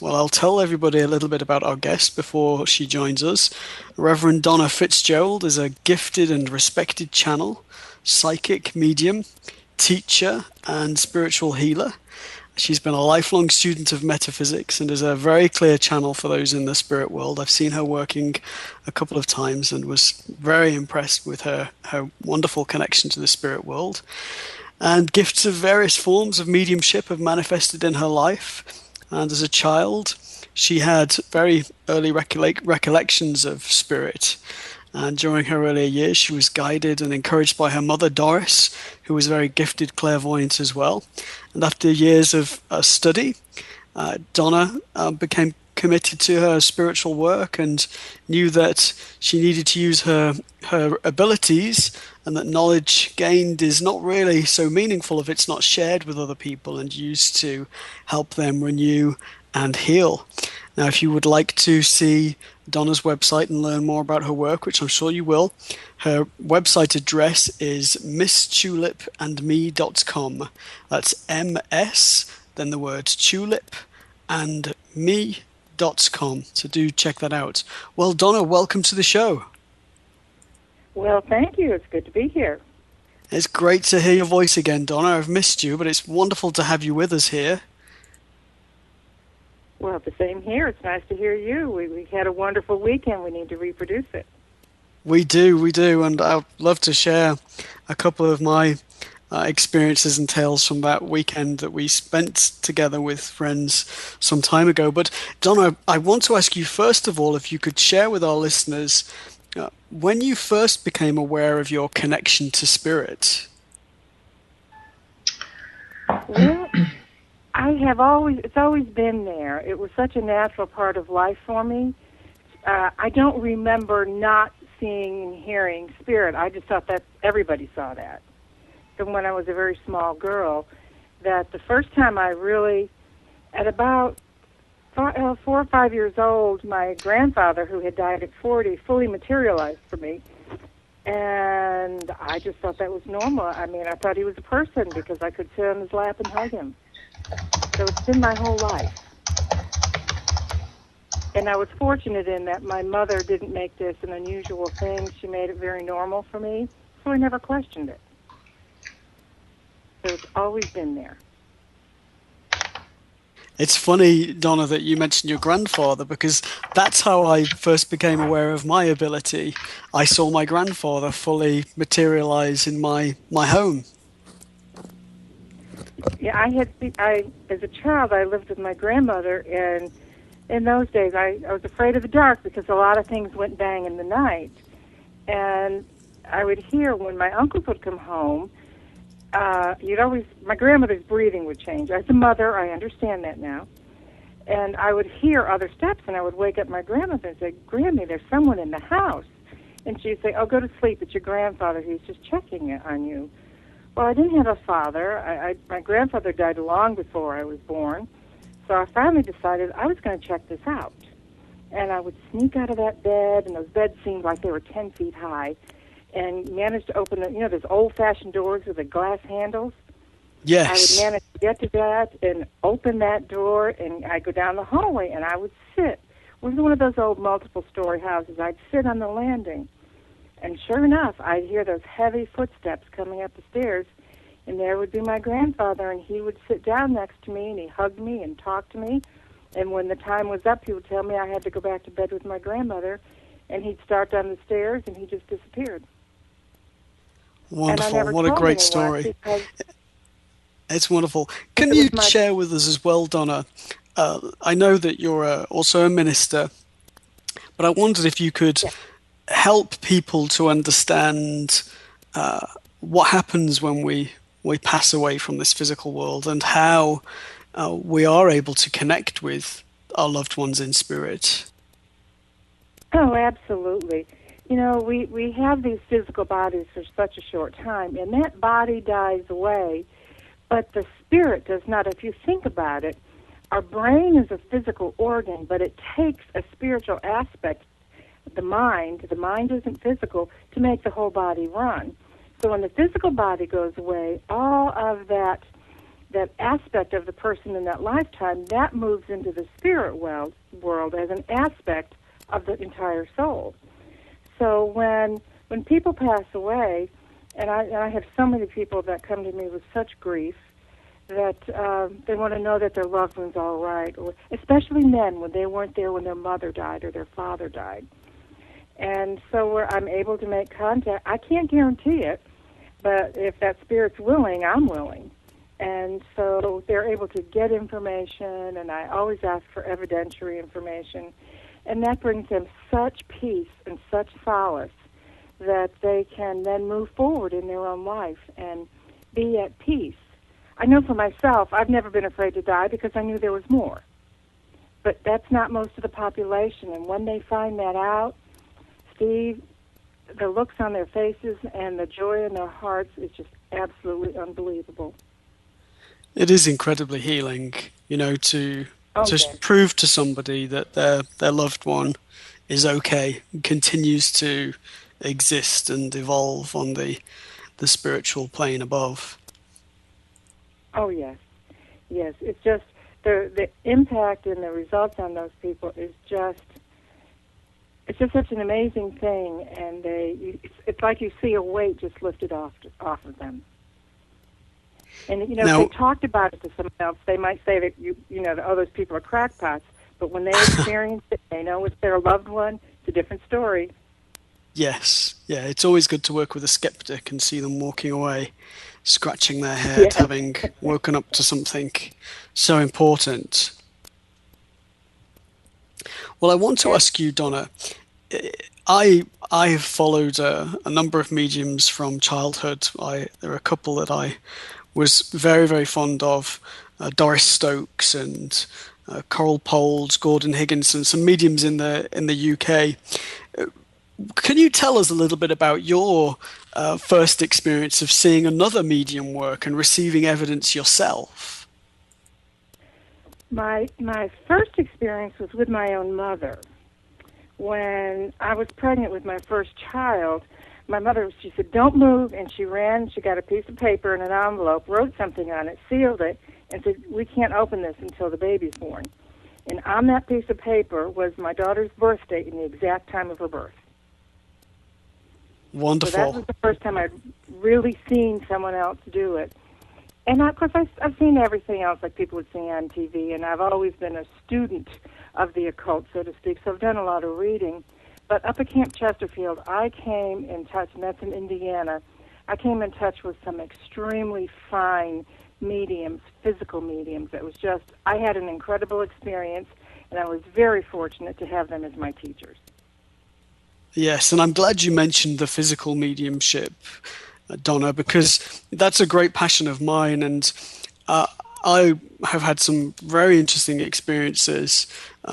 Well, I'll tell everybody a little bit about our guest before she joins us. Reverend Donna Fitzgerald is a gifted and respected channel, psychic medium, teacher, and spiritual healer. She's been a lifelong student of metaphysics and is a very clear channel for those in the spirit world. I've seen her working a couple of times and was very impressed with her wonderful connection to the spirit world. And gifts of various forms of mediumship have manifested in her life. And as a child, she had very early recollections of spirit. And during her earlier years, she was guided and encouraged by her mother, Doris, who was a very gifted clairvoyant as well. And after years of study, Donna became committed to her spiritual work and knew that she needed to use her abilities, and that knowledge gained is not really so meaningful if it's not shared with other people and used to help them renew and heal. Now, if you would like to see Donna's website and learn more about her work, which I'm sure you will, her website address is misstulipandme.com. That's MS, then the word tulip, and me.com. So do check that out. Well, Donna, welcome to the show. Well, thank you. It's good to be here. It's great to hear your voice again, Donna. I've missed you, but it's wonderful to have you with us here. Well, the same here. It's nice to hear you. We had a wonderful weekend. We need to reproduce it. We do, and I'd love to share a couple of my experiences and tales from that weekend that we spent together with friends some time ago. But Donna, I want to ask you first of all if you could share with our listeners when you first became aware of your connection to spirit. Well, it's always been there. It was such a natural part of life for me. I don't remember not seeing and hearing spirit. I just thought that everybody saw that. From when I was a very small girl, that the first time I really, at about 4 or 5 years old, my grandfather, who had died at 40, fully materialized for me. And I just thought that was normal. I mean, I thought he was a person because I could sit on his lap and hug him. So it's been my whole life. And I was fortunate in that my mother didn't make this an unusual thing. She made it very normal for me, so I never questioned it. So it's always been there. It's funny, Donna, that you mentioned your grandfather, because that's how I first became aware of my ability. I saw my grandfather fully materialize in my home. Yeah, as a child, I lived with my grandmother, and in those days, I was afraid of the dark because a lot of things went bang in the night. And I would hear when my uncles would come home, my grandmother's breathing would change. As a mother, I understand that now. And I would hear other steps, and I would wake up my grandmother and say, "Grammy, there's someone in the house." And she'd say, "Oh, go to sleep. It's your grandfather. He's just checking on you." Well, I didn't have a father. My grandfather died long before I was born. So I finally decided I was going to check this out. And I would sneak out of that bed, and those beds seemed like they were 10 feet high, and managed to open those old-fashioned doors with the glass handles. Yes. I would manage to get to that and open that door, and I'd go down the hallway, and I would sit. It was one of those old multiple-story houses. I'd sit on the landing, and sure enough, I'd hear those heavy footsteps coming up the stairs, and there would be my grandfather, and he would sit down next to me, and he hugged me and talked to me. And when the time was up, he would tell me I had to go back to bed with my grandmother, and he'd start down the stairs, and he just disappeared. Wonderful. What a great story. It's wonderful. Can you share with us as well, Donna? I know that you're also a minister, but I wondered if you could help people to understand what happens when we pass away from this physical world, and how we are able to connect with our loved ones in spirit. Oh, absolutely. We have these physical bodies for such a short time, and that body dies away, but the spirit does not. If you think about it, our brain is a physical organ, but it takes a spiritual aspect, the mind isn't physical, to make the whole body run. So when the physical body goes away, all of that that aspect of the person in that lifetime, that moves into the spirit world as an aspect of the entire soul. So when people pass away, and I have so many people that come to me with such grief that they want to know that their loved one's all right, or especially men when they weren't there when their mother died or their father died. And so where I'm able to make contact, I can't guarantee it, but if that spirit's willing, I'm willing. And so they're able to get information, and I always ask for evidentiary information, and that brings them such peace and such solace that they can then move forward in their own life and be at peace. I know for myself, I've never been afraid to die because I knew there was more. But that's not most of the population, and when they find that out, Steve, the looks on their faces and the joy in their hearts is just absolutely unbelievable. It is incredibly healing, to Okay. prove to somebody that their loved one is okay, continues to exist and evolve on the spiritual plane above. Oh, yes. Yes, it's just the impact and the results on those people is just, it's just such an amazing thing, and it's like you see a weight just lifted off of them. And, Now, if they talked about it to someone else, they might say that, that, oh, those people are crackpots. But when they experience it, they know it's their loved one, it's a different story. yes, yeah, it's always good to work with a skeptic and see them walking away, scratching their head, Yes. having woken up to something so important. Well, I want to ask you, Donna, I have followed a number of mediums from childhood. There are a couple that I was very, very fond of, Doris Stokes and Coral Poles, Gordon Higginson, some mediums in the UK. Can you tell us a little bit about your first experience of seeing another medium work and receiving evidence yourself? My first experience was with my own mother. When I was pregnant with my first child, my mother, she said, don't move, and she ran, she got a piece of paper and an envelope, wrote something on it, sealed it, and said, we can't open this until the baby's born. And on that piece of paper was my daughter's birth date and the exact time of her birth. Wonderful. So that was the first time I'd really seen someone else do it. And of course, I've seen everything else like people would see on TV, and I've always been a student of the occult, so to speak, so I've done a lot of reading. But up at Camp Chesterfield, I came in touch, and that's in Indiana, I came in touch with some extremely fine mediums, physical mediums. It was just, I had an incredible experience, and I was very fortunate to have them as my teachers. Yes, and I'm glad you mentioned the physical mediumship, Donna, because that's a great passion of mine, and I have had some very interesting experiences,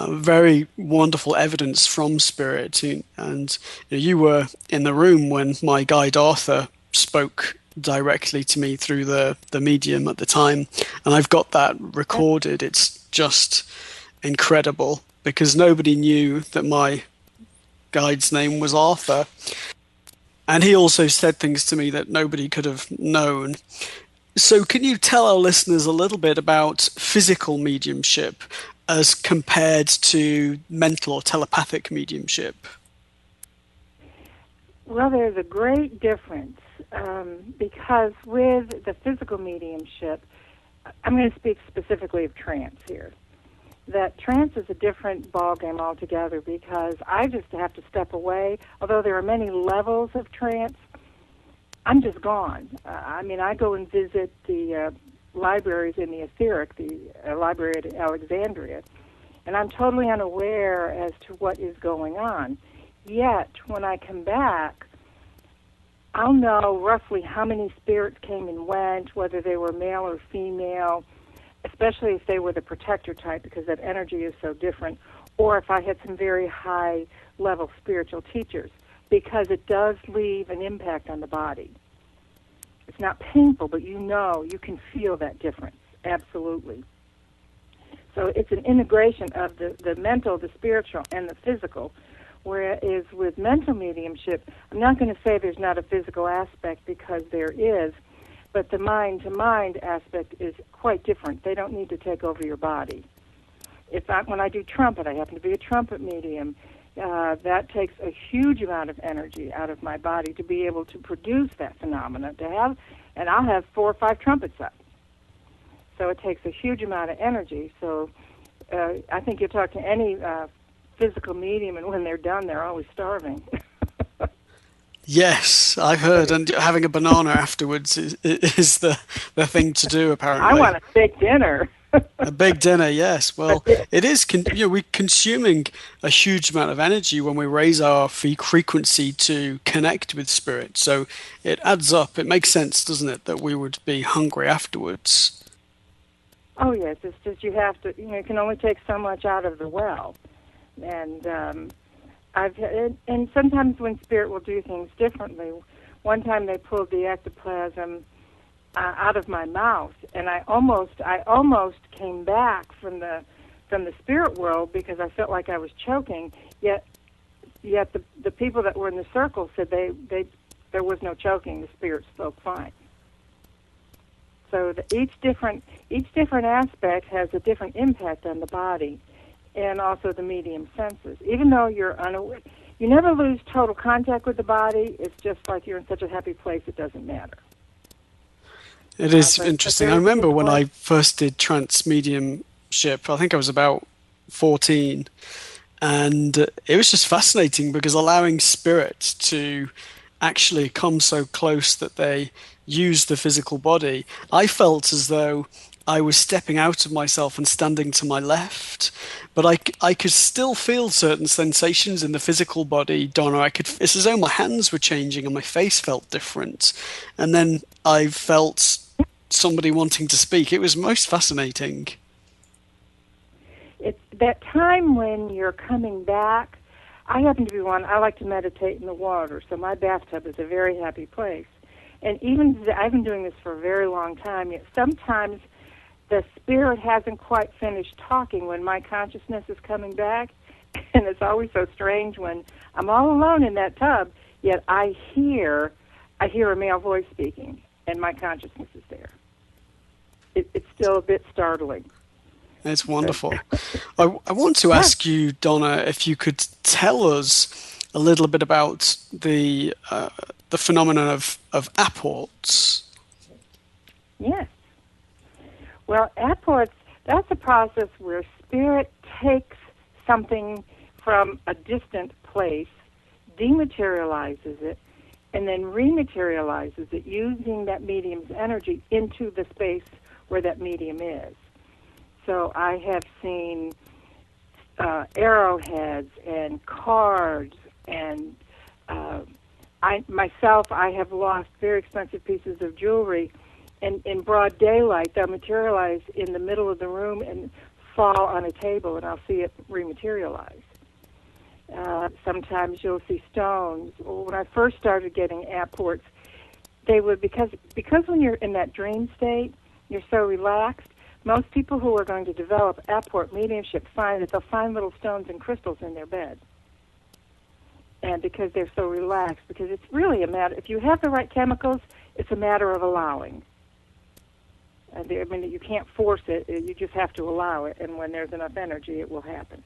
very wonderful evidence from spirit, and you were in the room when my guide Arthur spoke directly to me through the medium at the time, and I've got that recorded. It's just incredible because nobody knew that my guide's name was Arthur. And he also said things to me that nobody could have known. So can you tell our listeners a little bit about physical mediumship as compared to mental or telepathic mediumship? Well, there's a great difference because with the physical mediumship, I'm going to speak specifically of trance here. That trance is a different ballgame altogether because I just have to step away. Although there are many levels of trance, I'm just gone. I go and visit the libraries in the etheric, the library at Alexandria, and I'm totally unaware as to what is going on. Yet, when I come back, I'll know roughly how many spirits came and went, whether they were male or female, especially if they were the protector type, because that energy is so different, or if I had some very high-level spiritual teachers, because it does leave an impact on the body. It's not painful, but you can feel that difference, absolutely. So it's an integration of the mental, the spiritual, and the physical, whereas with mental mediumship, I'm not going to say there's not a physical aspect, because there is, but the mind-to-mind aspect is quite different. They don't need to take over your body. When I do trumpet, I happen to be a trumpet medium. That takes a huge amount of energy out of my body to be able to produce that phenomena. And I'll have 4 or 5 trumpets up. So it takes a huge amount of energy. So I think you talk to any physical medium, and when they're done, they're always starving. Yes, I've heard, and having a banana afterwards is the thing to do, apparently. I want a big dinner. A big dinner, yes. Well, it is, we're consuming a huge amount of energy when we raise our frequency to connect with spirit. So it adds up. It makes sense, doesn't it, that we would be hungry afterwards? Oh, yes. It's just you have to, you can only take so much out of the well. And and sometimes when spirit will do things differently. One time they pulled the ectoplasm out of my mouth, and I almost came back from the spirit world because I felt like I was choking. Yet the people that were in the circle said there was no choking. The spirit spoke fine. So each different aspect has a different impact on the body, and also the medium senses. Even though you're unaware, you never lose total contact with the body. It's just like you're in such a happy place, it doesn't matter. It is interesting. I remember when I first did trance mediumship, I think I was about 14, and it was just fascinating because allowing spirit to actually come so close that they use the physical body, I felt as though I was stepping out of myself and standing to my left, but I could still feel certain sensations in the physical body, Donna. It's as though my hands were changing and my face felt different. And then I felt somebody wanting to speak. It was most fascinating. It's that time when you're coming back. I happen to be one, I like to meditate in the water, so my bathtub is a very happy place. And I've been doing this for a very long time, yet sometimes the spirit hasn't quite finished talking when my consciousness is coming back, and it's always so strange when I'm all alone in that tub, yet I hear a male voice speaking, and my consciousness is there. It's still a bit startling. It's wonderful. I want to ask you, Donna, if you could tell us a little bit about the phenomenon of apports. Yes. Well, apports, that's a process where spirit takes something from a distant place, dematerializes it, and then rematerializes it using that medium's energy into the space where that medium is. So I have seen arrowheads and cards, and I have lost very expensive pieces of jewelry, and in broad daylight they'll materialize in the middle of the room and fall on a table, and I'll see it rematerialize. Sometimes you'll see stones. When I first started getting apports, they would, because when you're in that dream state, you're so relaxed. Most people who are going to develop apport mediumship find that they'll find little stones and crystals in their bed. And because they're so relaxed, because it's really a matter, if you have the right chemicals, it's a matter of allowing. I mean, you can't force it, you just have to allow it, and when there's enough energy, it will happen.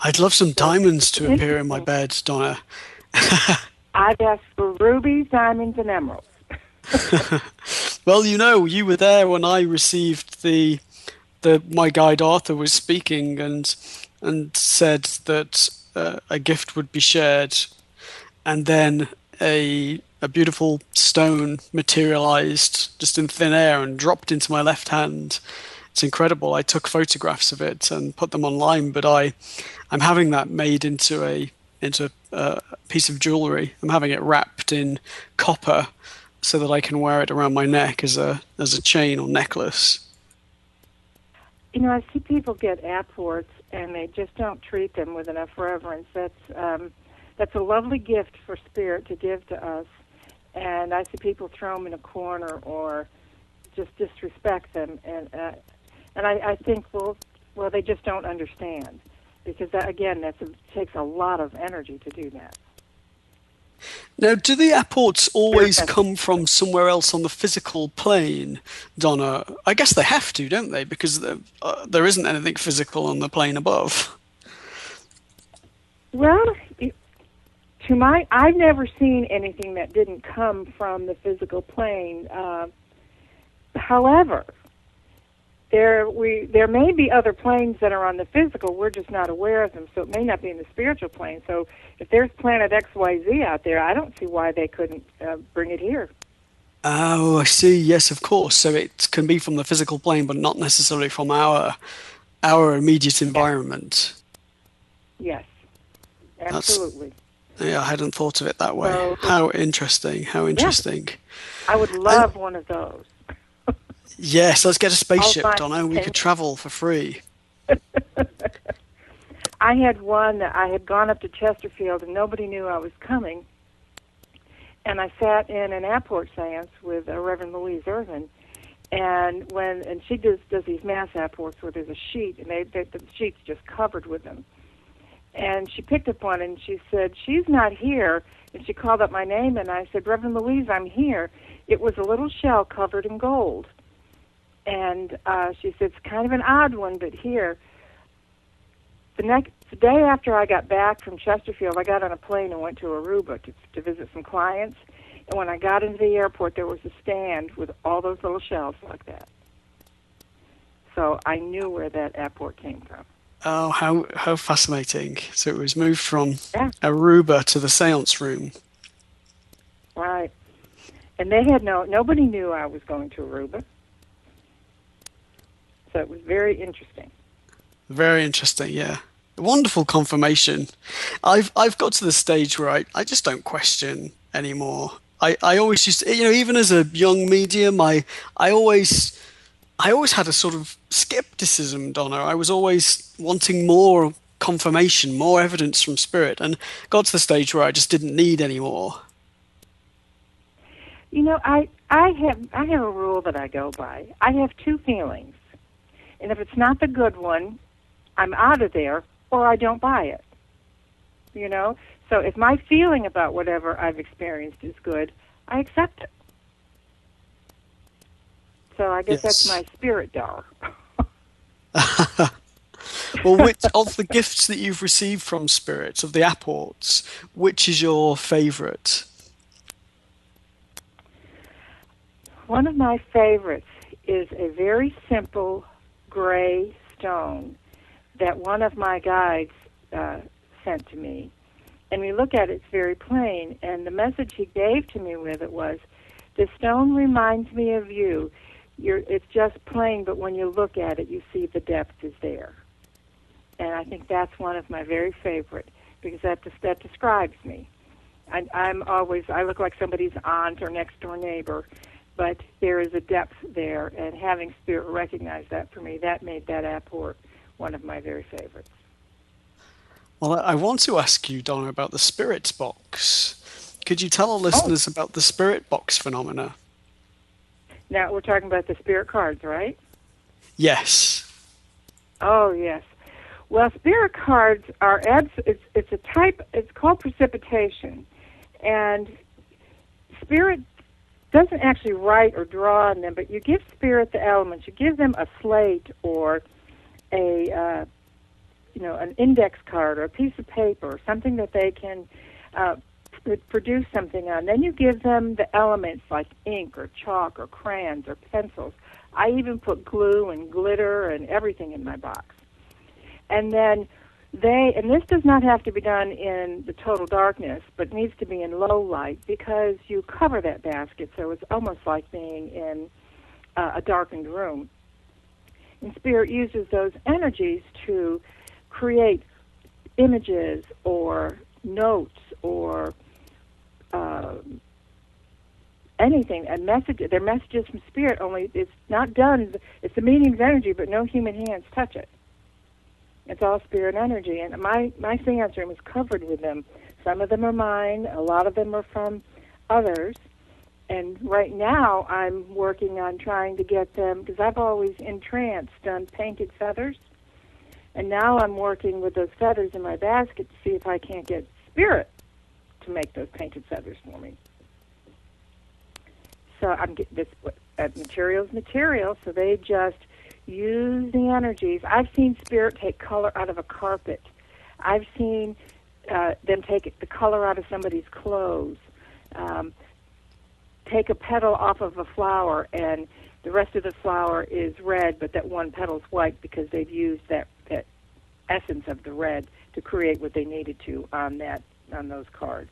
I'd love some diamonds to appear in my bed, Donna. I've asked for rubies, diamonds, and emeralds. Well, you were there when I received my guide Arthur was speaking and said that a gift would be shared, and then a beautiful stone materialized just in thin air and dropped into my left hand. It's incredible. I took photographs of it and put them online, but I'm having that made into a piece of jewelry. I'm having it wrapped in copper so that I can wear it around my neck as a chain or necklace. I see people get apports and they just don't treat them with enough reverence. That's a lovely gift for spirit to give to us, and I see people throw them in a corner or just disrespect them, and I think well they just don't understand, because that, again, takes a lot of energy to do that. Now, do the apports Very always fascinating. come from somewhere else on the physical plane, Donna? I guess they have to, don't they? Because there isn't anything physical on the plane above. Well, I've never seen anything that didn't come from the physical plane. However, there may be other planes that are on the physical. We're just not aware of them, so it may not be in the spiritual plane. So if there's planet XYZ out there, I don't see why they couldn't bring it here. Oh, I see. Yes, of course. So it can be from the physical plane, but not necessarily from our immediate Yes, environment. yes, That's absolutely. Yeah, I hadn't thought of it that way. So How interesting. How yes, interesting. I would And love one of those. yes, let's get a I'll spaceship, find. Donna. We could travel for free. I had one that I had gone up to Chesterfield and nobody knew I was coming. And I sat in an apport seance with Reverend Louise Irvin. And she does these mass apports where there's a sheet, and the sheet's just covered with them. And she picked up one and she said, "She's not here." And she called up my name, and I said, "Reverend Louise, I'm here." It was a little shell covered in gold. And she said, "It's kind of an odd one, but here." The day after I got back from Chesterfield, I got on a plane and went to Aruba to visit some clients. And when I got into the airport, there was a stand with all those little shells like that. So I knew where that apport came from. Oh, how fascinating. So it was moved from Yeah, Aruba to the seance room. right. And they had nobody knew I was going to Aruba. So it was very interesting. Very interesting, yeah. Wonderful confirmation. I've got to the stage where I just don't question anymore. I always used to, even as a young medium, I always I always had a sort of skepticism, Donna. I was always wanting more confirmation, more evidence from spirit, and got to the stage where I just didn't need any more. I have a rule that I go by. I have two feelings, and if it's not the good one, I'm out of there, or I don't buy it. You know, so if my feeling about whatever I've experienced is good, I accept it. So I guess that's Yes. my spirit doll. Well, which of the gifts that you've received from spirits, of the apports, which is your favorite? One of my favorites is a very simple gray stone that one of my guides sent to me. And we look at it, it's very plain. And the message he gave to me with it was, "The stone reminds me of you. It's just plain, but when you look at it, you see the depth is there." And I think that's one of my very favorite, because that describes me. I look like somebody's aunt or next door neighbor, but there is a depth there, and having spirit recognize that for me, that made that apport one of my very favorites. Well, I want to ask you, Donna, about the spirit box. Could you tell our Oh, listeners about the spirit box phenomena? now we're talking about the spirit cards, right? Yes. Oh, yes. Well, spirit cards are it's a type. It's called precipitation, and spirit doesn't actually write or draw on them, but you give spirit the elements. You give them a slate or a an index card or a piece of paper or something that they can produce something on. Then you give them the elements like ink or chalk or crayons or pencils. I even put glue and glitter and everything in my box. And then and this does not have to be done in the total darkness, but needs to be in low light, because you cover that basket, so it's almost like being in a darkened room. And spirit uses those energies to create images or notes or anything, a message. They're messages from spirit, only it's not done. It's the medium's energy, but no human hands touch it. It's all spirit energy, and my seance room is covered with them. Some of them are mine. A lot of them are from others. And right now, I'm working on trying to get them, because I've always in trance done painted feathers. And now I'm working with those feathers in my basket to see if I can't get spirit to to make those painted feathers for me. So I'm getting this material, so they just use the energies. I've seen spirit take color out of a carpet. I've seen them take the color out of somebody's clothes, take a petal off of a flower, and the rest of the flower is red, but that one petal's white because they've used that essence of the red to create what they needed to on those cards.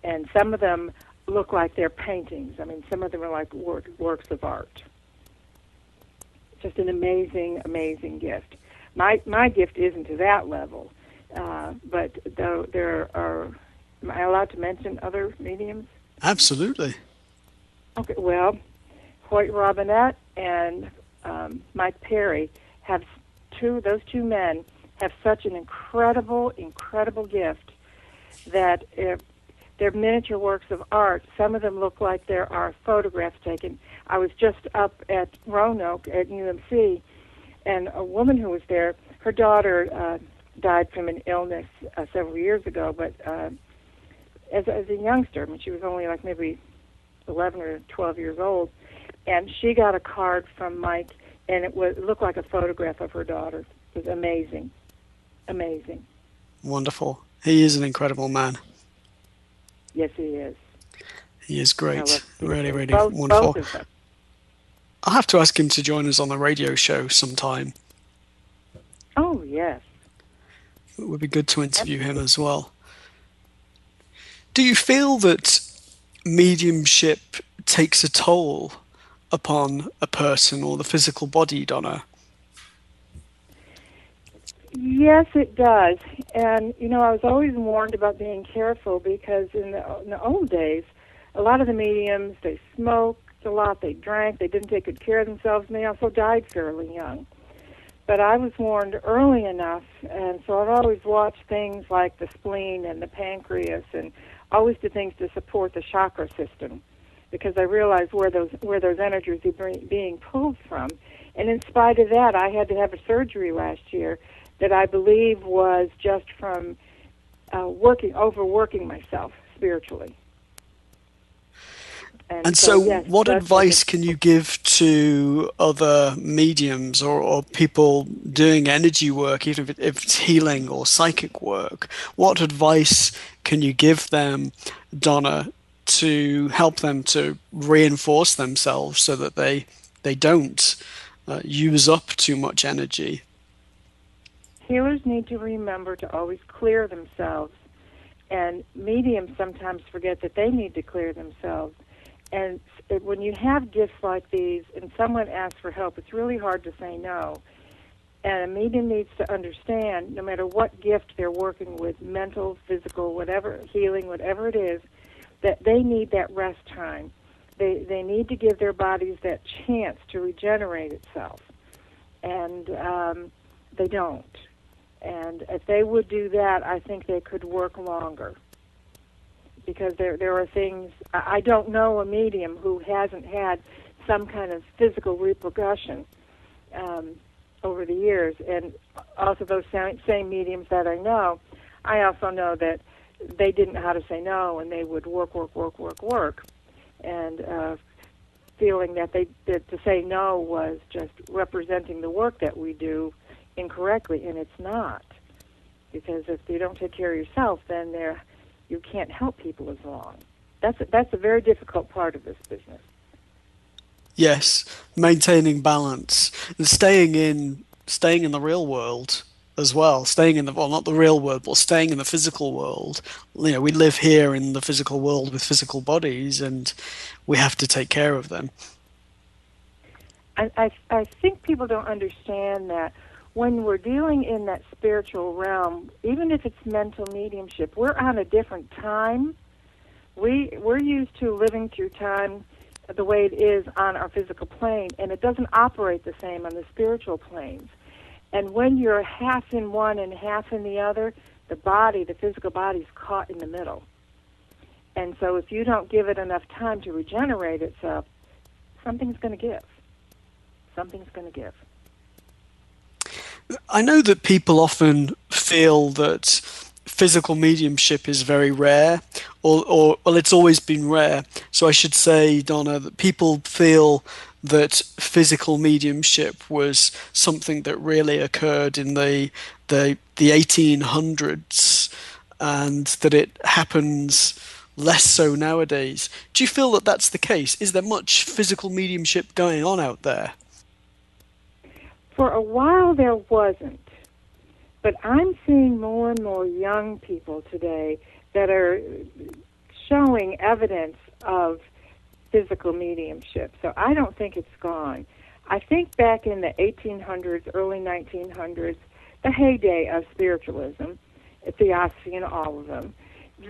And some of them look like they're paintings. I mean, some of them are like works of art. Just an amazing, amazing gift. My gift isn't to that level, but though there are. Am I allowed to mention other mediums? Absolutely. Okay. Well, Hoyt Robinette and Mike Perry have those two men have such an incredible gift that if they're miniature works of art. Some of them look like there are photographs taken. I was just up at Roanoke at UMC, and a woman who was there, her daughter died from an illness several years ago, but as a youngster, I mean, she was only like maybe 11 or 12 years old, and she got a card from Mike, and it looked like a photograph of her daughter. It was amazing. Amazing. Wonderful. He is an incredible man. Yes, he is. He is great. Really, really both wonderful. Both of them. I'll have to ask him to join us on the radio show sometime. Oh, yes. It would be good to interview him as well. Do you feel that mediumship takes a toll upon a person or the physical body, Donna? Yes, it does. And, I was always warned about being careful because in the old days, a lot of the mediums, they smoked a lot, they drank, they didn't take good care of themselves, and they also died fairly young. But I was warned early enough, and so I've always watched things like the spleen and the pancreas and always did things to support the chakra system because I realized where those energies are being pulled from. And in spite of that, I had to have a surgery last year that I believe was just from overworking myself spiritually. And so yes, what advice can you give to other mediums or people doing energy work, even if it's healing or psychic work? What advice can you give them, Donna, to help them to reinforce themselves so that they don't use up too much energy? Healers need to remember to always clear themselves, and mediums sometimes forget that they need to clear themselves. And when you have gifts like these and someone asks for help, it's really hard to say no. And a medium needs to understand, no matter what gift they're working with, mental, physical, whatever, healing, whatever it is, that they need that rest time. They need to give their bodies that chance to regenerate itself. And they don't. And if they would do that, I think they could work longer. Because there are things, I don't know a medium who hasn't had some kind of physical repercussion over the years. And also those same mediums that I know, I also know that they didn't know how to say no, and they would work, and feeling that to say no was just representing the work that we do incorrectly, and it's not. Because if you don't take care of yourself, then you can't help people as long. That's a very difficult part of this business. Yes, maintaining balance and staying in the real world as well. Staying in not the real world, but staying in the physical world. We live here in the physical world with physical bodies, and we have to take care of them. I think people don't understand that when we're dealing in that spiritual realm, even if it's mental mediumship, we're on a different time. We're used to living through time the way it is on our physical plane, and it doesn't operate the same on the spiritual planes. And when you're half in one and half in the other, the physical body's caught in the middle. And so if you don't give it enough time to regenerate itself, something's going to give. Something's going to give. I know that people often feel that physical mediumship is very rare, or well, it's always been rare. So I should say, Donna, that people feel that physical mediumship was something that really occurred in the 1800s, and that it happens less so nowadays. Do you feel that that's the case? Is there much physical mediumship going on out there? For a while there wasn't, but I'm seeing more and more young people today that are showing evidence of physical mediumship. So I don't think it's gone. I think back in the 1800s, early 1900s, the heyday of spiritualism, theosophy and all of them,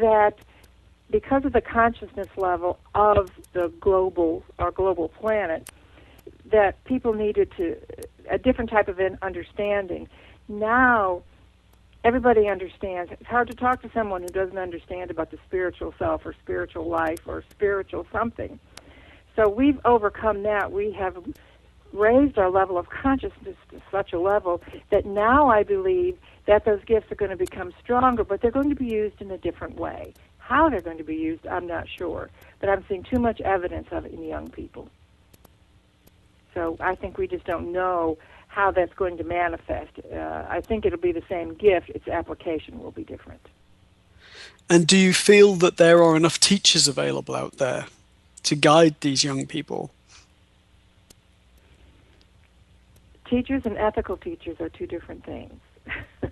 that because of the consciousness level of our global planet, that people needed a different type of understanding. Now, everybody understands. It's hard to talk to someone who doesn't understand about the spiritual self or spiritual life or spiritual something. So we've overcome that. We have raised our level of consciousness to such a level that now I believe that those gifts are going to become stronger, but they're going to be used in a different way. How they're going to be used, I'm not sure. But I'm seeing too much evidence of it in young people. So I think we just don't know how that's going to manifest. I think it'll be the same gift. Its application will be different. And do you feel that there are enough teachers available out there to guide these young people? Teachers and ethical teachers are two different things.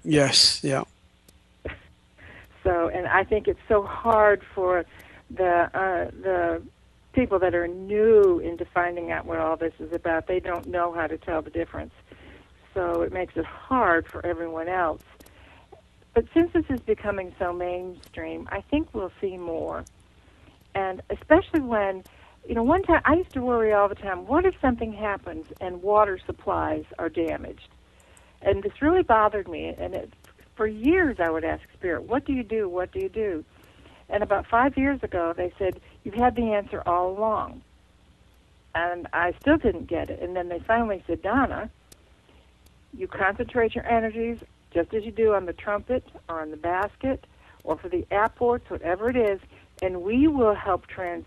Yes, yeah. So, and I think it's so hard for the people that are new into finding out what all this is about. They don't know how to tell the difference. So it makes it hard for everyone else. But since this is becoming so mainstream, I think we'll see more. And especially when, one time I used to worry all the time, what if something happens and water supplies are damaged? And this really bothered me. And for years I would ask Spirit, what do you do? What do you do? And about 5 years ago, they said, you've had the answer all along. And I still didn't get it. And then they finally said, Donna, you concentrate your energies just as you do on the trumpet or on the basket or for the apports, whatever it is, and we will help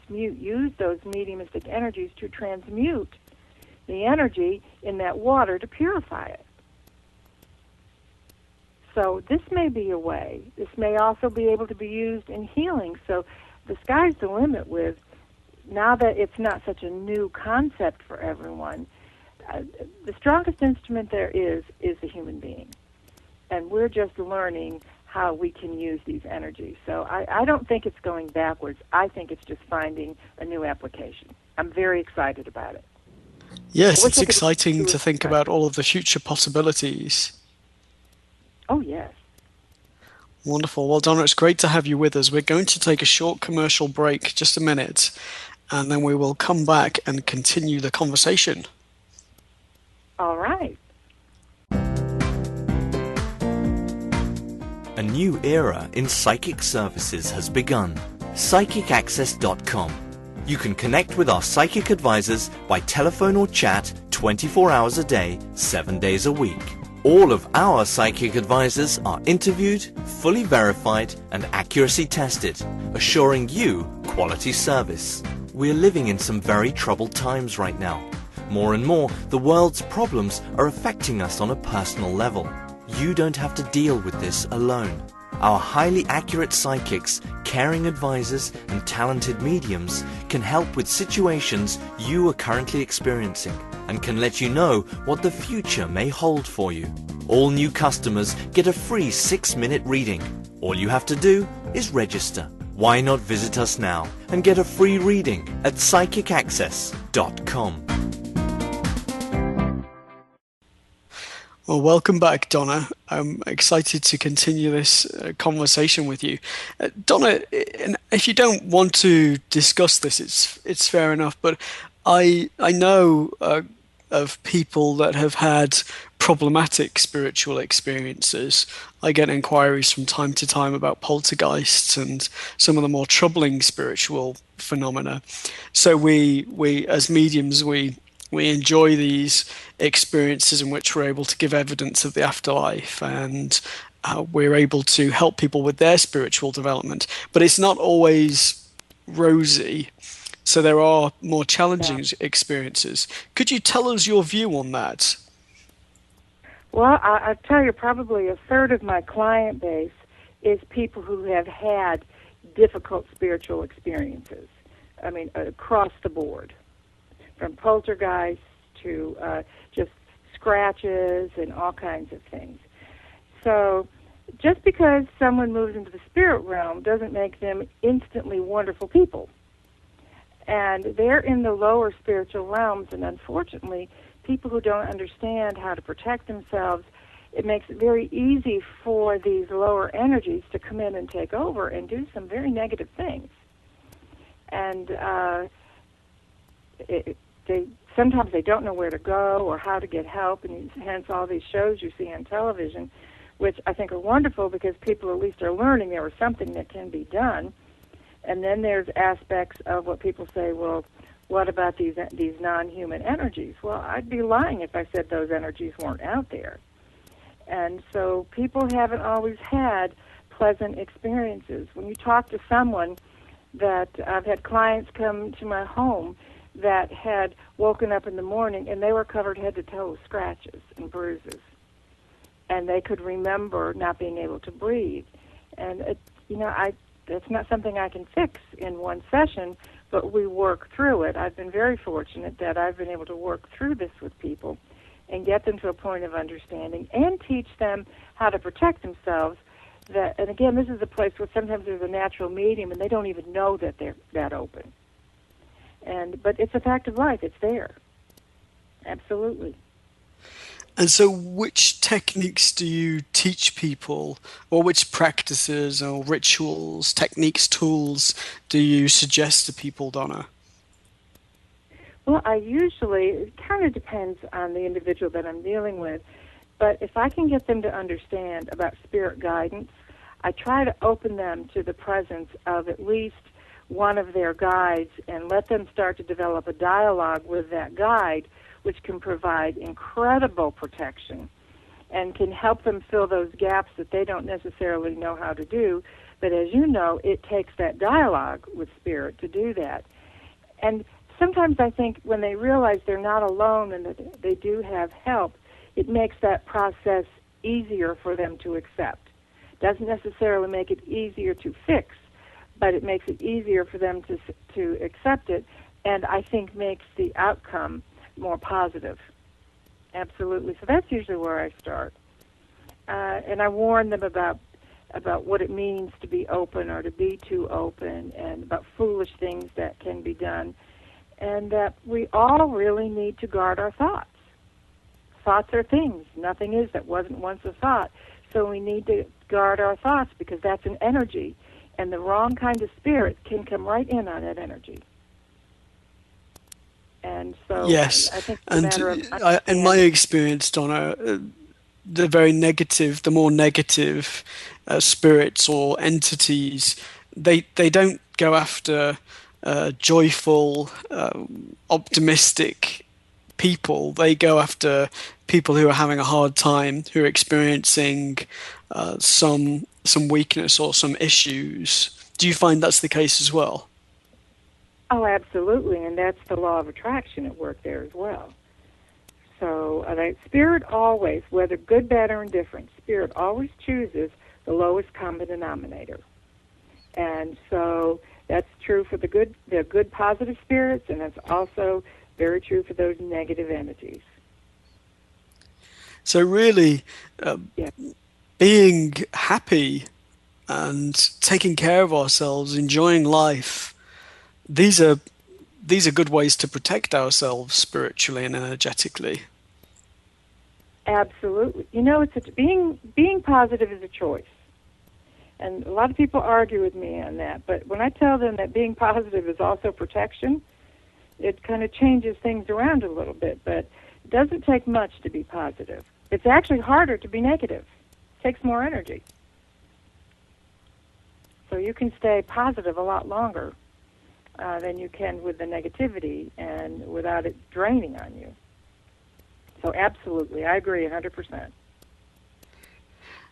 use those mediumistic energies to transmute the energy in that water to purify it. So this may be a way. This may also be able to be used in healing. So the sky's the limit with, now that it's not such a new concept for everyone, the strongest instrument there is the human being. And we're just learning how we can use these energies. So I don't think it's going backwards. I think it's just finding a new application. I'm very excited about it. Yes, it's exciting to think about all of the future possibilities. Oh, yes. Wonderful. Well, Donna, it's great to have you with us. We're going to take a short commercial break, just a minute, and then we will come back and continue the conversation. All right. A new era in psychic services has begun. PsychicAccess.com. You can connect with our psychic advisors by telephone or chat 24 hours a day, 7 days a week. All of our psychic advisors are interviewed, fully verified, and accuracy tested, assuring you quality service. We're living in some very troubled times right now. More and more, the world's problems are affecting us on a personal level. You don't have to deal with this alone. Our highly accurate psychics, caring advisors, and talented mediums can help with situations you are currently experiencing and can let you know what the future may hold for you. All new customers get a free 6-minute reading. All you have to do is register. Why not visit us now and get a free reading at PsychicAccess.com. Well, welcome back, Donna. I'm excited to continue this conversation with you. Donna, if you don't want to discuss this, it's fair enough, but I know of people that have had problematic spiritual experiences. I get inquiries from time to time about poltergeists and some of the more troubling spiritual phenomena. So we as mediums, we enjoy these experiences in which we're able to give evidence of the afterlife and we're able to help people with their spiritual development. But it's not always rosy. So there are more Yeah. challenging experiences. Could you tell us your view on that? Well, I tell you, probably a third of my client base is people who have had difficult spiritual experiences. I mean, across the board, from poltergeists to just scratches and all kinds of things. So just because someone moves into the spirit realm doesn't make them instantly wonderful people. And they're in the lower spiritual realms, and unfortunately, people who don't understand how to protect themselves, it makes it very easy for these lower energies to come in and take over and do some very negative things. And sometimes they don't know where to go or how to get help, and hence all these shows you see on television, which I think are wonderful because people at least are learning there is something that can be done. And then there's aspects of what people say, well, what about these non-human energies? Well, I'd be lying if I said those energies weren't out there. And so people haven't always had pleasant experiences. When you talk to someone that I've had clients come to my home that had woken up in the morning and they were covered head to toe with scratches and bruises. And they could remember not being able to breathe. And, that's not something I can fix in one session, but we work through it. I've been very fortunate that I've been able to work through this with people and get them to a point of understanding and teach them how to protect themselves. And again, this is a place where sometimes there's a natural medium and they don't even know that they're that open. But it's a fact of life. It's there. Absolutely. And so which techniques do you teach people, or which practices or rituals, techniques, tools do you suggest to people, Donna? Well, it kind of depends on the individual that I'm dealing with, but if I can get them to understand about spirit guidance, I try to open them to the presence of at least one of their guides and let them start to develop a dialogue with that guide, which can provide incredible protection and can help them fill those gaps that they don't necessarily know how to do. But as you know, it takes that dialogue with spirit to do that. And sometimes I think when they realize they're not alone and that they do have help, it makes that process easier for them to accept. Doesn't necessarily make it easier to fix, but it makes it easier for them to accept it, and I think makes the outcome more positive. Absolutely. So that's usually where I start. And I warn them about what it means to be open or to be too open, and about foolish things that can be done, and that we all really need to guard our thoughts. Thoughts are things. Nothing is that wasn't once a thought. So we need to guard our thoughts because that's an energy, and the wrong kind of spirit can come right in on that energy. And so Yes, I think it's a and matter of in my understanding. experience, Donna, the more negative spirits or entities, they don't go after joyful, optimistic people. They go after people who are having a hard time, who are experiencing some weakness or some issues. Do you find that's the case as well? Oh, absolutely, and that's the law of attraction at work there as well. So spirit always, whether good, bad, or indifferent, spirit always chooses the lowest common denominator. And so that's true for the good positive spirits, and that's also very true for those negative entities. So really, Yeah, being happy and taking care of ourselves, enjoying life, these are good ways to protect ourselves spiritually and energetically. absolutely. Being positive is a choice. And a lot of people argue with me on that, but when I tell them that being positive is also protection, it kind of changes things around a little bit, but it doesn't take much to be positive. It's actually harder to be negative. It takes more energy. So you can stay positive a lot longer than you can with the negativity and without it draining on you. So absolutely, I agree 100%.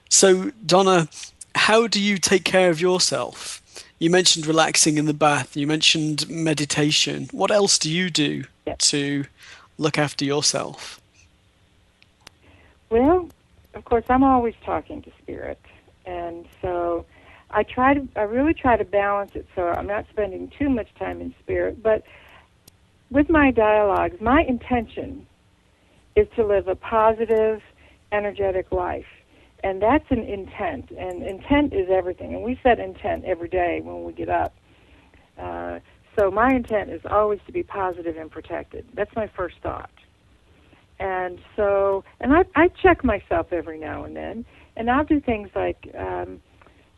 So, Donna, how do you take care of yourself? You mentioned relaxing in the bath, you mentioned meditation. What else do you do Yeah. to look after yourself? Well, of course, I'm always talking to spirit, and so I really try to balance it so I'm not spending too much time in spirit. But with my dialogues, my intention is to live a positive, energetic life. And that's an intent. And intent is everything. And we set intent every day when we get up. Uh, so my intent is always to be positive and protected. That's my first thought. And so, and I check myself every now and then. And I'll do things like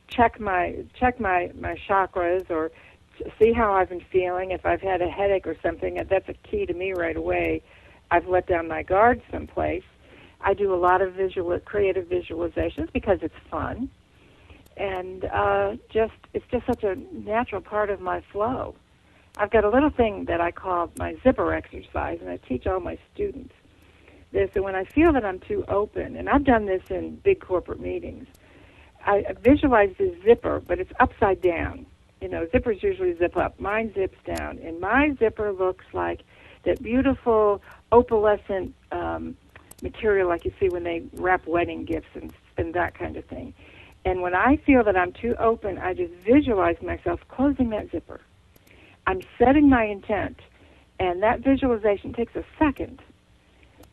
check my chakras, or see how I've been feeling. If I've had a headache or something, that's a key to me right away. I've let down my guard someplace. I do a lot of creative visualizations because it's fun, and it's just such a natural part of my flow. I've got a little thing that I call my zipper exercise, and I teach all my students this. And when I feel that I'm too open, and I've done this in big corporate meetings, I visualize this zipper, but it's upside down. You know, zippers usually zip up. Mine zips down, and my zipper looks like that beautiful opalescent material like you see when they wrap wedding gifts and that kind of thing. And when I feel that I'm too open, I just visualize myself closing that zipper. I'm setting my intent, and that visualization takes a second.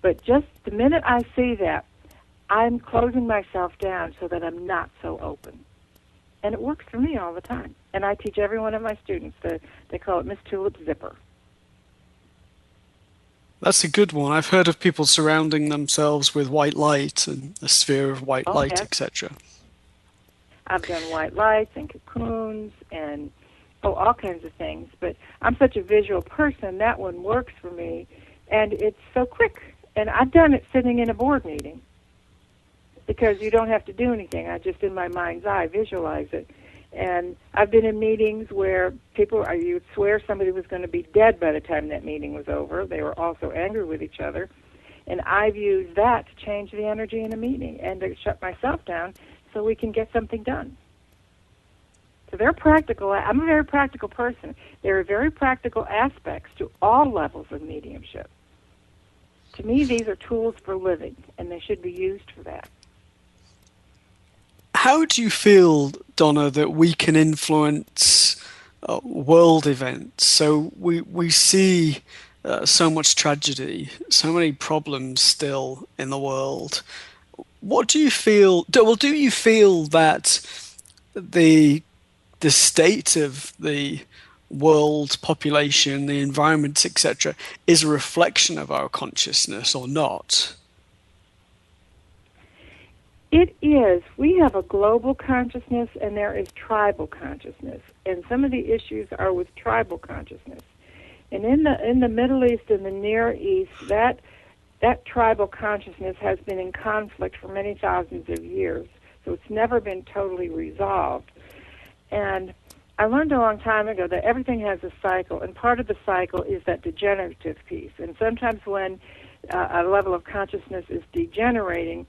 But just the minute I see that, I'm closing myself down so that I'm not so open. And it works for me all the time. And I teach every one of my students, they call it Miss Tulip's Zipper. That's a good one. I've heard of people surrounding themselves with white light and a sphere of white Oh, light, yes. etc. I've done white lights and cocoons and all kinds of things. But I'm such a visual person, that one works for me. And it's so quick. And I've done it sitting in a board meeting because you don't have to do anything. I just, in my mind's eye, visualize it. And I've been in meetings where you would swear somebody was going to be dead by the time that meeting was over. They were also angry with each other. And I've used that to change the energy in a meeting and to shut myself down so we can get something done. So they're practical. I'm a very practical person. There are very practical aspects to all levels of mediumship. To me, these are tools for living, and they should be used for that. How do you feel, Donna, that we can influence world events? So we see so much tragedy, so many problems still in the world. What do you feel? Do you feel that the the state of the world population, the environment, etc., is a reflection of our consciousness or not? It is. We have a global consciousness and there is tribal consciousness. And some of the issues are with tribal consciousness. And in the Middle East and the Near East, that tribal consciousness has been in conflict for many thousands of years. So it's never been totally resolved. And I learned a long time ago that everything has a cycle, and part of the cycle is that degenerative piece. And sometimes when a level of consciousness is degenerating,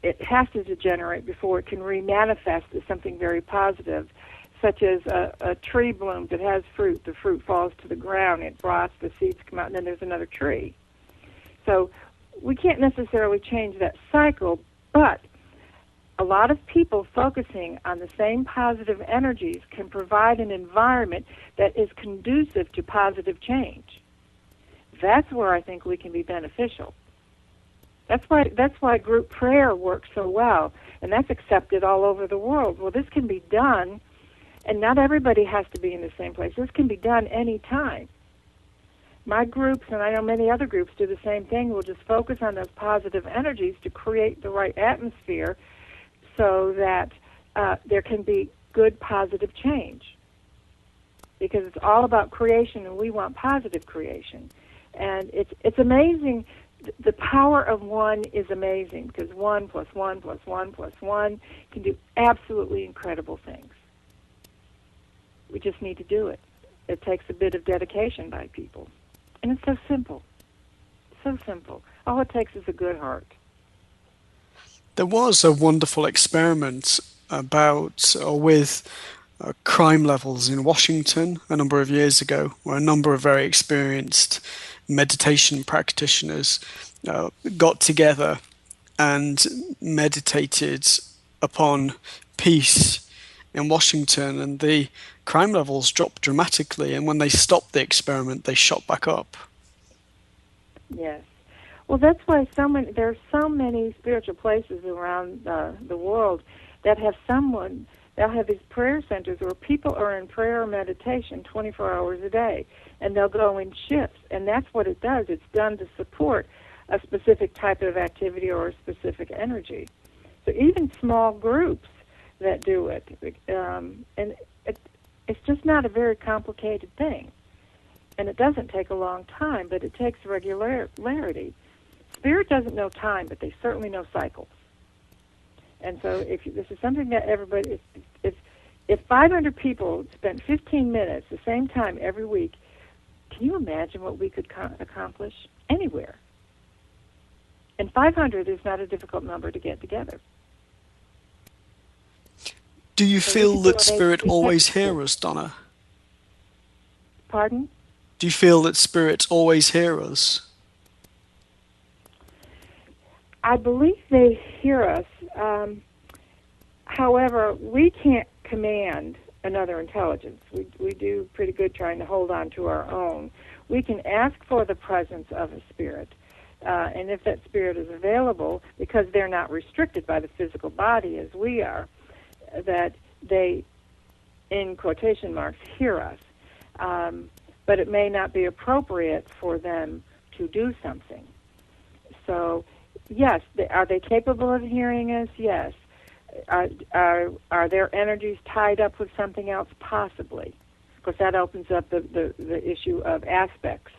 it has to degenerate before it can remanifest as something very positive, such as a tree blooms, it has fruit, the fruit falls to the ground, it rots, the seeds come out, and then there's another tree. So we can't necessarily change that cycle, but a lot of people focusing on the same positive energies can provide an environment that is conducive to positive change. That's where I think we can be beneficial. That's why group prayer works so well, and that's accepted all over the world. Well, this can be done, and not everybody has to be in the same place. This can be done any time. My groups, and I know many other groups, do the same thing. We'll just focus on those positive energies to create the right atmosphere so that there can be good, positive change. Because it's all about creation, and we want positive creation. And it's amazing. The power of one is amazing, because 1 plus 1 plus 1 plus 1 can do absolutely incredible things. We just need to do it. It takes a bit of dedication by people. And it's so simple. So simple. All it takes is a good heart. There was a wonderful experiment about or with crime levels in Washington a number of years ago, where a number of very experienced meditation practitioners got together and meditated upon peace in Washington, and the crime levels dropped dramatically. And when they stopped the experiment, they shot back up. Yes. Well, that's why there are so many spiritual places around the world that have someone. They'll have these prayer centers where people are in prayer or meditation 24 hours a day, and they'll go in shifts, and that's what it does. It's done to support a specific type of activity or a specific energy. So even small groups that do it, and it's just not a very complicated thing. And it doesn't take a long time, but it takes regularity. Spirit doesn't know time, but they certainly know cycles. And so this is something that everybody, if 500 people spent 15 minutes the same time every week, can you imagine what we could accomplish anywhere? And 500 is not a difficult number to get together. Do you feel that Spirit always hears us, Donna? Pardon? Do you feel that Spirit always hears us? I believe they hear us. However, we can't command another intelligence. We do pretty good trying to hold on to our own. We can ask for the presence of a spirit. And if that spirit is available, because they're not restricted by the physical body as we are, that they, in quotation marks, hear us. But it may not be appropriate for them to do something. So, yes, are they capable of hearing us? Yes. Are their energies tied up with something else? Possibly. Of course, that opens up the issue of aspects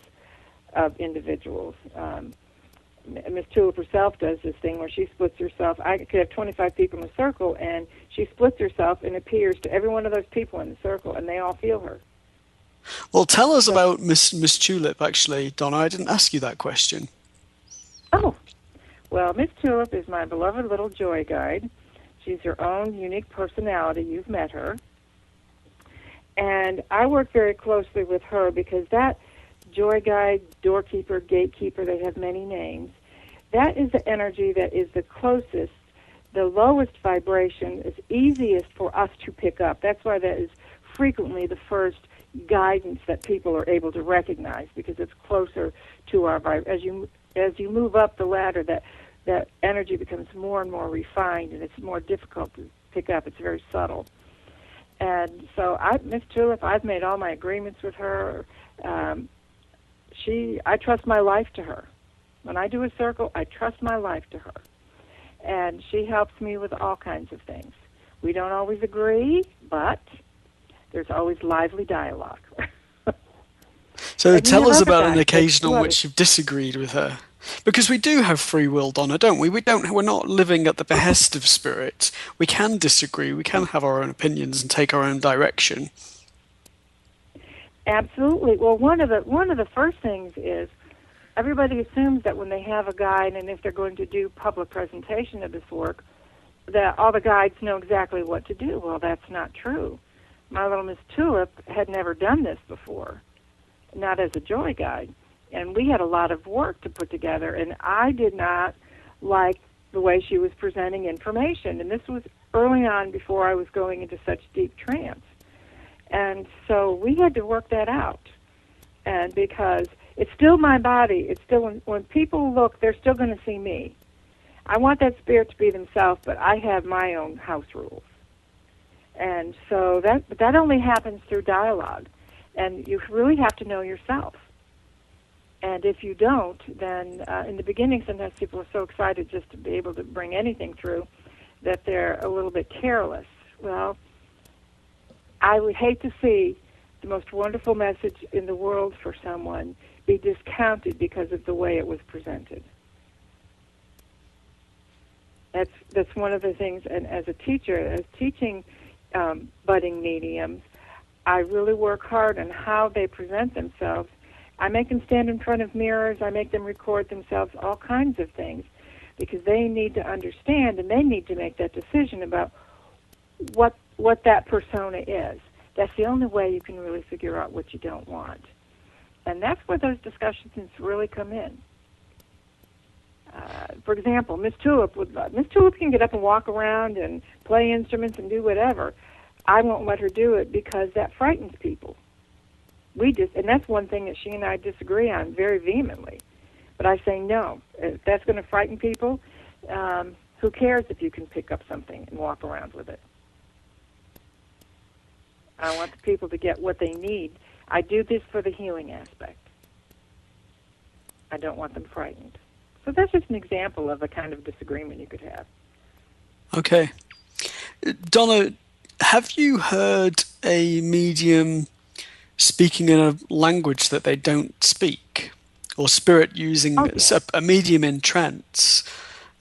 of individuals. Miss Tulip herself does this thing where she splits herself. I could have 25 people in a circle, and she splits herself and appears to every one of those people in the circle, and they all feel her. Well, tell us about Miss Tulip, actually, Donna. I didn't ask you that question. Oh, well, Miss Tulip is my beloved little joy guide. She's her own unique personality. You've met her. And I work very closely with her because that joy guide, doorkeeper, gatekeeper, they have many names, that is the energy that is the closest, the lowest vibration, is easiest for us to pick up. That's why that is frequently the first guidance that people are able to recognize, because it's closer to our vibration. As you move up the ladder, that energy becomes more and more refined, and it's more difficult to pick up. It's very subtle. And so Miss Tulip, I've made all my agreements with her. I trust my life to her. When I do a circle, I trust my life to her. And she helps me with all kinds of things. We don't always agree, but there's always lively dialogue. So tell us about an occasion on which you've disagreed with her. Because we do have free will, Donna, don't we? We're not living at the behest of Spirit. We can disagree. We can have our own opinions and take our own direction. Absolutely. Well, one of the first things is everybody assumes that when they have a guide, and if they're going to do public presentation of this work, that all the guides know exactly what to do. Well, that's not true. My little Miss Tulip had never done this before, not as a joy guide. And we had a lot of work to put together, and I did not like the way she was presenting information. And this was early on before I was going into such deep trance. And so we had to work that out. And because it's still my body, it's still, when people look, they're still going to see me. I want that spirit to be themselves, but I have my own house rules. And so that only happens through dialogue. And you really have to know yourself. And if you don't, then in the beginning, sometimes people are so excited just to be able to bring anything through that they're a little bit careless. Well, I would hate to see the most wonderful message in the world for someone be discounted because of the way it was presented. That's one of the things, and as a teacher, as teaching budding mediums, I really work hard on how they present themselves. I make them stand in front of mirrors. I make them record themselves, all kinds of things, because they need to understand and they need to make that decision about what that persona is. That's the only way you can really figure out what you don't want. And that's where those discussions really come in. For example, Miss Tulip can get up and walk around and play instruments and do whatever. I won't let her do it because that frightens people. And that's one thing that she and I disagree on very vehemently. But I say no. If that's going to frighten people, who cares if you can pick up something and walk around with it? I want the people to get what they need. I do this for the healing aspect. I don't want them frightened. So that's just an example of a kind of disagreement you could have. Okay. Donna, have you heard a medium speaking in a language that they don't speak? Or spirit using a medium in trance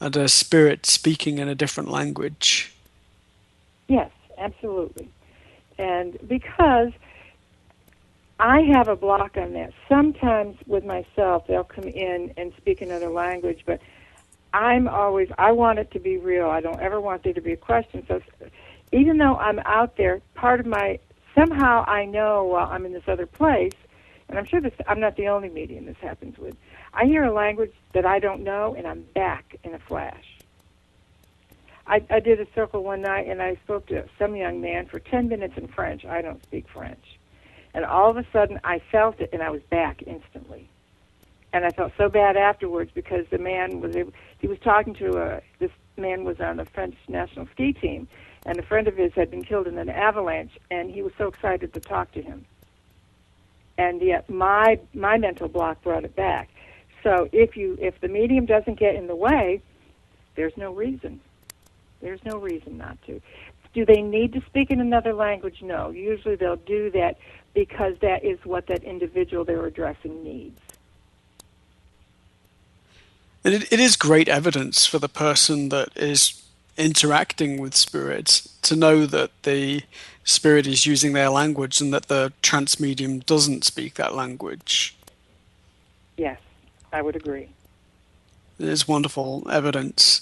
and a spirit speaking in a different language? Yes, absolutely. And because I have a block on that. Sometimes with myself, they'll come in and speak another language, but I want it to be real. I don't ever want there to be a question. So even though I'm out there, somehow I know while I'm in this other place, and I'm sure I'm not the only medium this happens with, I hear a language that I don't know, and I'm back in a flash. I did a circle one night, and I spoke to some young man for 10 minutes in French. I don't speak French. And all of a sudden, I felt it, and I was back instantly. And I felt so bad afterwards because the man he was talking to, this man was on the French national ski team, and a friend of his had been killed in an avalanche, and he was so excited to talk to him. And yet my mental block brought it back. So if the medium doesn't get in the way, there's no reason. There's no reason not to. Do they need to speak in another language? No. Usually they'll do that because that is what that individual they're addressing needs. And it is great evidence for the person that is interacting with spirits to know that the spirit is using their language and that the trance medium doesn't speak that language. Yes, I would agree. It is wonderful evidence.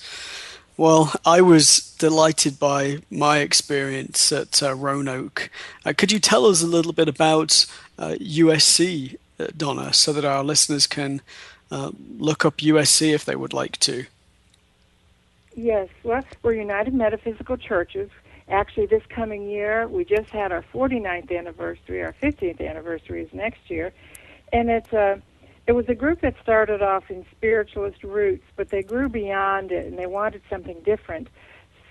Well, I was delighted by my experience at Roanoke. Could you tell us a little bit about USC, Donna, so that our listeners can look up USC if they would like to? Yes, well, we're United Metaphysical Churches. Actually, this coming year, we just had our 49th anniversary. Our 50th anniversary is next year. And it was a group that started off in spiritualist roots, but they grew beyond it, and they wanted something different.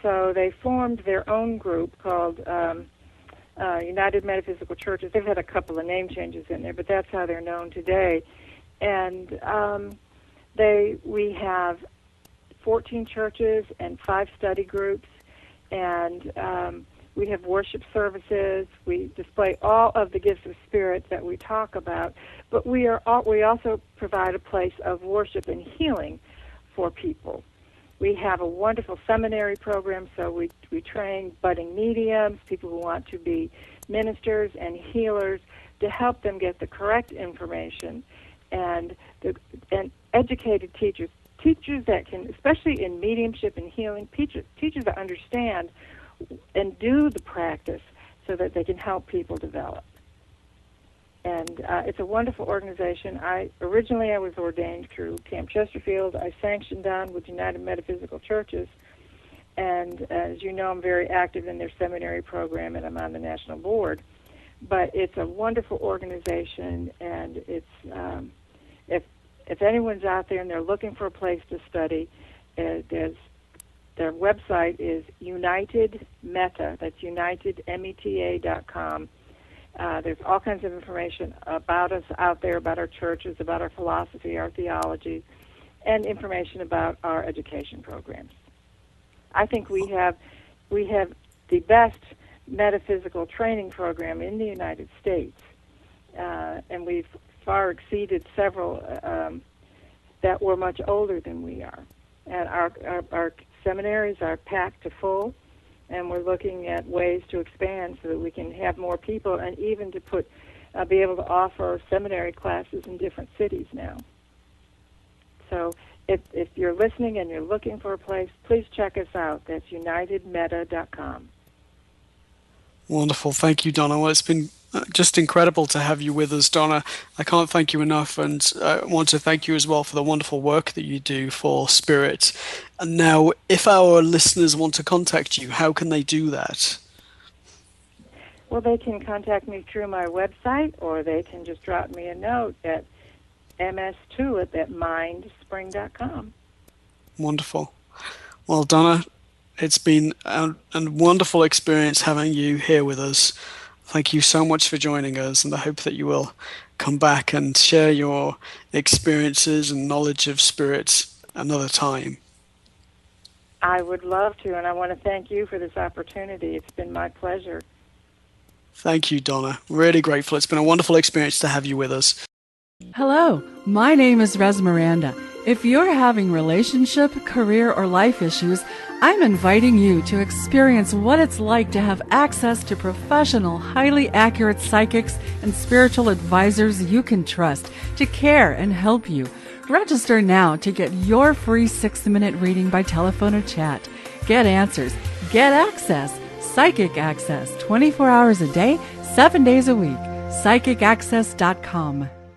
So they formed their own group called United Metaphysical Churches. They've had a couple of name changes in there, but that's how they're known today. And we have 14 churches and 5 study groups, and we have worship services. We display all of the gifts of spirit that we talk about, but we also provide a place of worship and healing for people. We have a wonderful seminary program, so we train budding mediums, people who want to be ministers and healers, to help them get the correct information, and educated teachers that can, especially in mediumship and healing, teachers that understand and do the practice so that they can help people develop. And it's a wonderful organization. Originally I was ordained through Camp Chesterfield. I sanctioned on with United Metaphysical Churches. And as you know, I'm very active in their seminary program, and I'm on the national board. But it's a wonderful organization, and it's if anyone's out there and they're looking for a place to study, their website is United Meta. That's UnitedMeta.com. There's all kinds of information about us out there, about our churches, about our philosophy, our theology, and information about our education programs. I think we have the best metaphysical training program in the United States, and we've far exceeded several that were much older than we are. And our seminaries are packed to full, and we're looking at ways to expand so that we can have more people, and even to be able to offer seminary classes in different cities now. So if you're listening and you're looking for a place, please check us out. That's unitedmeta.com. Wonderful. Thank you, Donna. Well, it's been just incredible to have you with us, Donna. I can't thank you enough, and I want to thank you as well for the wonderful work that you do for Spirit. And now, if our listeners want to contact you, how can they do that? Well, they can contact me through my website, or they can just drop me a note at ms2@mindspring.com. Wonderful. Well, Donna, it's been a wonderful experience having you here with us. Thank you so much for joining us, and I hope that you will come back and share your experiences and knowledge of Spirit another time. I would love to, and I want to thank you for this opportunity. It's been my pleasure. Thank you, Donna. Really grateful. It's been a wonderful experience to have you with us. Hello, my name is Res Miranda. If you're having relationship, career, or life issues, I'm inviting you to experience what it's like to have access to professional, highly accurate psychics and spiritual advisors you can trust to care and help you. Register now to get your free 6-minute reading by telephone or chat. Get answers, get access, psychic access, 24 hours a day, 7 days a week. PsychicAccess.com.